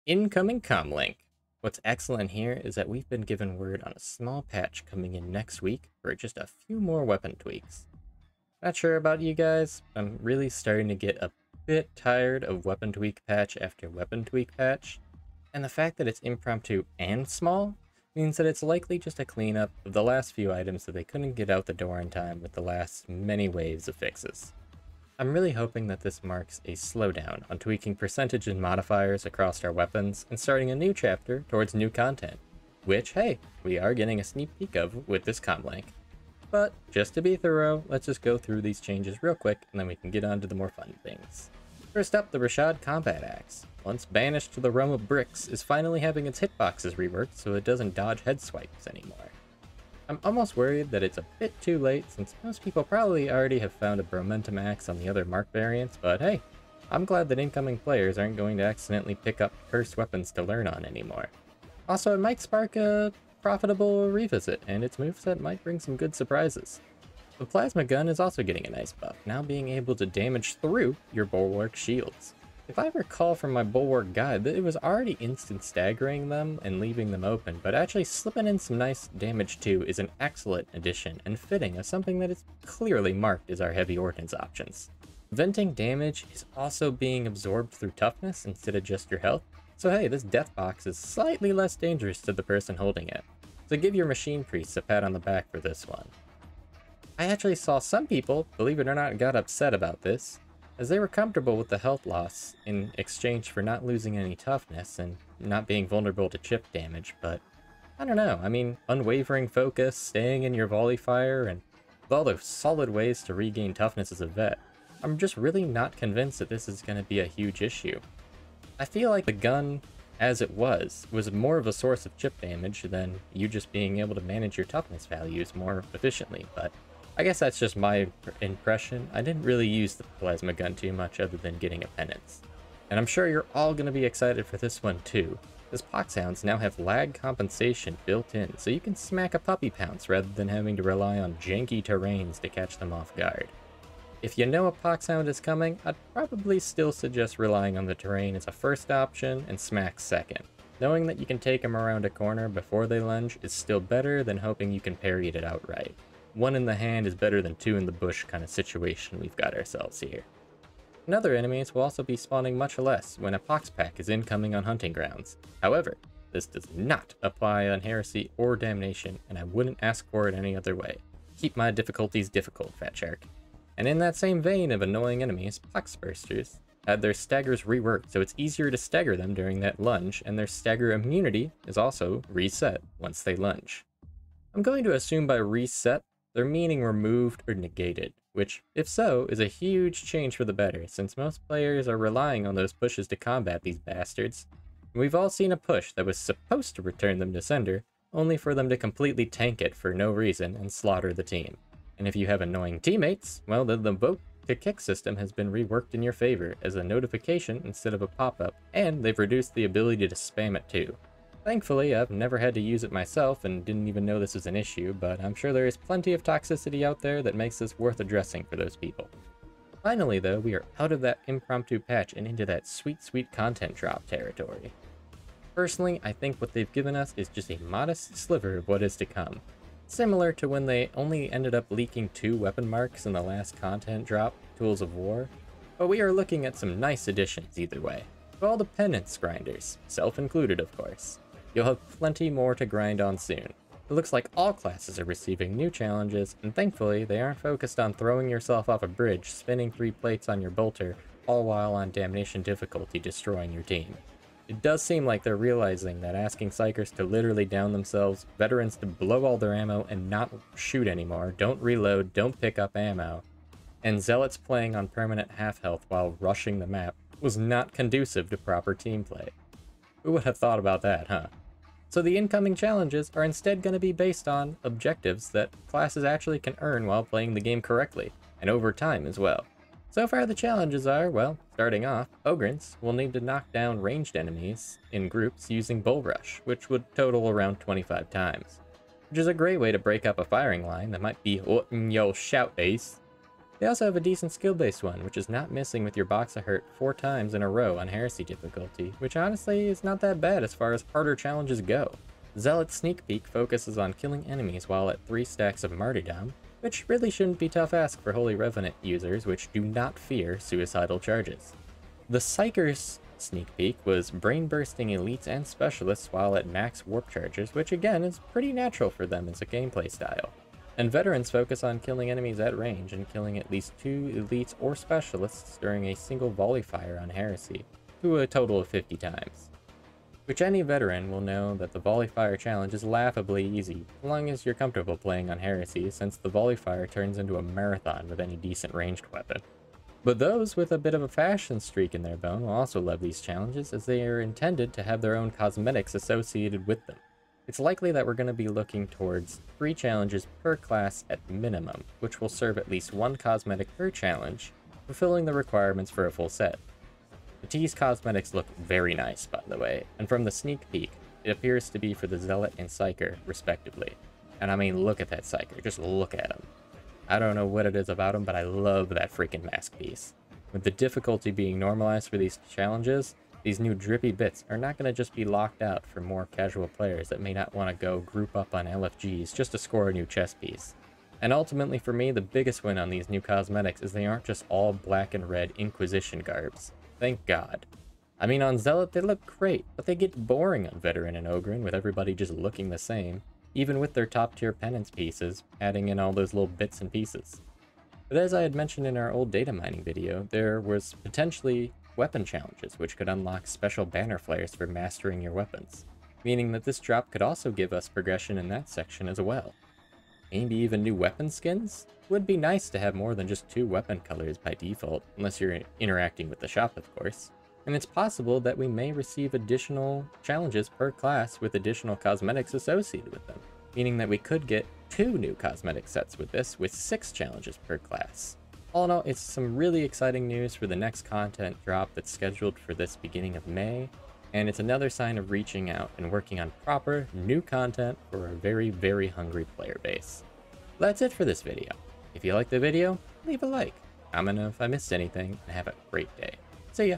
Incoming comm-link. What's excellent here is that we've been given word on a small patch coming in next week for just a few more weapon tweaks. Not sure about you guys, but I'm really starting to get a bit tired of weapon tweak patch after weapon tweak patch, and the fact that it's impromptu and small means that it's likely just a cleanup of the last few items that they couldn't get out the door in time with the last many waves of fixes. I'm really hoping that this marks a slowdown on tweaking percentage and modifiers across our weapons and starting a new chapter towards new content, which, hey, we are getting a sneak peek of with this comm-link. But just to be thorough, let's just go through these changes real quick and then we can get on to the more fun things. First up, the Rashad combat axe. Once banished to the realm of bricks, is finally having its hitboxes reworked so it doesn't dodge head swipes anymore. I'm almost worried that it's a bit too late since most people probably already have found a Bromentum axe on the other mark variants, but hey, I'm glad that incoming players aren't going to accidentally pick up cursed weapons to learn on anymore. Also, it might spark a profitable revisit, and its moveset might bring some good surprises. The plasma gun is also getting a nice buff, now being able to damage through your bulwark shields. If I recall from my bulwark guide, that it was already instant staggering them and leaving them open, but actually slipping in some nice damage too is an excellent addition and fitting of something that is clearly marked as our heavy ordnance options. Venting damage is also being absorbed through toughness instead of just your health, so hey, this death box is slightly less dangerous to the person holding it. So give your machine priests a pat on the back for this one. I actually saw some people, believe it or not, got upset about this, as they were comfortable with the health loss in exchange for not losing any toughness and not being vulnerable to chip damage, but I don't know, I mean, unwavering focus, staying in your volley fire, and with all those solid ways to regain toughness as a vet, I'm just really not convinced that this is going to be a huge issue. I feel like the gun, as it was more of a source of chip damage than you just being able to manage your toughness values more efficiently, but I guess that's just my impression. I didn't really use the plasma gun too much other than getting a penance. And I'm sure you're all going to be excited for this one too. This poxhounds now have lag compensation built in, so you can smack a puppy pounce rather than having to rely on janky terrains to catch them off guard. If you know a poxhound is coming, I'd probably still suggest relying on the terrain as a first option and smack second. Knowing that you can take them around a corner before they lunge is still better than hoping you can parry it outright. One in the hand is better than two in the bush kind of situation we've got ourselves here. And other enemies will also be spawning much less when a pox pack is incoming on hunting grounds. However, this does not apply on heresy or damnation, and I wouldn't ask for it any other way. Keep my difficulties difficult, fat shark. And in that same vein of annoying enemies, poxbursters had their staggers reworked so it's easier to stagger them during that lunge, and their stagger immunity is also reset once they lunge. I'm going to assume by reset, they're meaning removed or negated, which, if so, is a huge change for the better, since most players are relying on those pushes to combat these bastards. We've all seen a push that was supposed to return them to sender, only for them to completely tank it for no reason and slaughter the team. And if you have annoying teammates, well, the vote to kick system has been reworked in your favor as a notification instead of a pop-up, and they've reduced the ability to spam it too. Thankfully, I've never had to use it myself and didn't even know this was an issue, but I'm sure there is plenty of toxicity out there that makes this worth addressing for those people. Finally though, we are out of that impromptu patch and into that sweet content drop territory. Personally, I think what they've given us is just a modest sliver of what is to come. Similar to when they only ended up leaking 2 weapon marks in the last content drop, Tools of War, but we are looking at some nice additions either way. For all the penance grinders, self-included of course. You'll have plenty more to grind on soon. It looks like all classes are receiving new challenges, and thankfully they aren't focused on throwing yourself off a bridge, spinning 3 plates on your bolter, all while on damnation difficulty destroying your team. It does seem like they're realizing that asking psychers to literally down themselves, veterans to blow all their ammo and not shoot anymore, don't reload, don't pick up ammo, and zealots playing on permanent half health while rushing the map was not conducive to proper team play. Who would have thought about that, huh? So the incoming challenges are instead going to be based on objectives that classes actually can earn while playing the game correctly, and over time as well. So far the challenges are, well, starting off, Ogrins will need to knock down ranged enemies in groups using Bull Rush, which would total around 25 times. Which is a great way to break up a firing line that might be in yo shout base. They also have a decent skill-based one, which is not missing with your box of hurt 4 times in a row on heresy difficulty, which honestly is not that bad as far as harder challenges go. Zealot's sneak peek focuses on killing enemies while at 3 stacks of martyrdom, which really shouldn't be tough ask for Holy Revenant users which do not fear suicidal charges. The Psyker's sneak peek was brain-bursting elites and specialists while at max warp charges, which again is pretty natural for them as a gameplay style. And veterans focus on killing enemies at range and killing at least 2 elites or specialists during a single volley fire on heresy, to a total of 50 times. Which any veteran will know that the volley fire challenge is laughably easy, as long as you're comfortable playing on heresy, since the volley fire turns into a marathon with any decent ranged weapon. But those with a bit of a fashion streak in their bone will also love these challenges, as they are intended to have their own cosmetics associated with them. It's likely that we're going to be looking towards 3 challenges per class at minimum, which will serve at least 1 cosmetic per challenge, fulfilling the requirements for a full set. The tease cosmetics look very nice, by the way, and from the sneak peek, it appears to be for the Zealot and Psyker, respectively. And I mean, look at that Psyker, just look at him. I don't know what it is about him, but I love that freaking mask piece. With the difficulty being normalized for these challenges, these new drippy bits are not going to just be locked out for more casual players that may not want to go group up on LFGs just to score a new chest piece. And ultimately for me, the biggest win on these new cosmetics is they aren't just all black and red Inquisition garbs. Thank God. I mean, on Zealot they look great, but they get boring on Veteran and Ogryn with everybody just looking the same, even with their top tier penance pieces, adding in all those little bits and pieces. But as I had mentioned in our old data mining video, there was potentially weapon challenges which could unlock special banner flares for mastering your weapons, meaning that this drop could also give us progression in that section as well. Maybe even new weapon skins? Would be nice to have more than just 2 weapon colors by default, unless you're interacting with the shop of course. And it's possible that we may receive additional challenges per class with additional cosmetics associated with them, meaning that we could get 2 new cosmetic sets with this, with 6 challenges per class. All in all, it's some really exciting news for the next content drop that's scheduled for this beginning of May, and it's another sign of reaching out and working on proper, new content for a very, very hungry player base. That's it for this video. If you liked the video, leave a like, comment if I missed anything, and have a great day. See ya!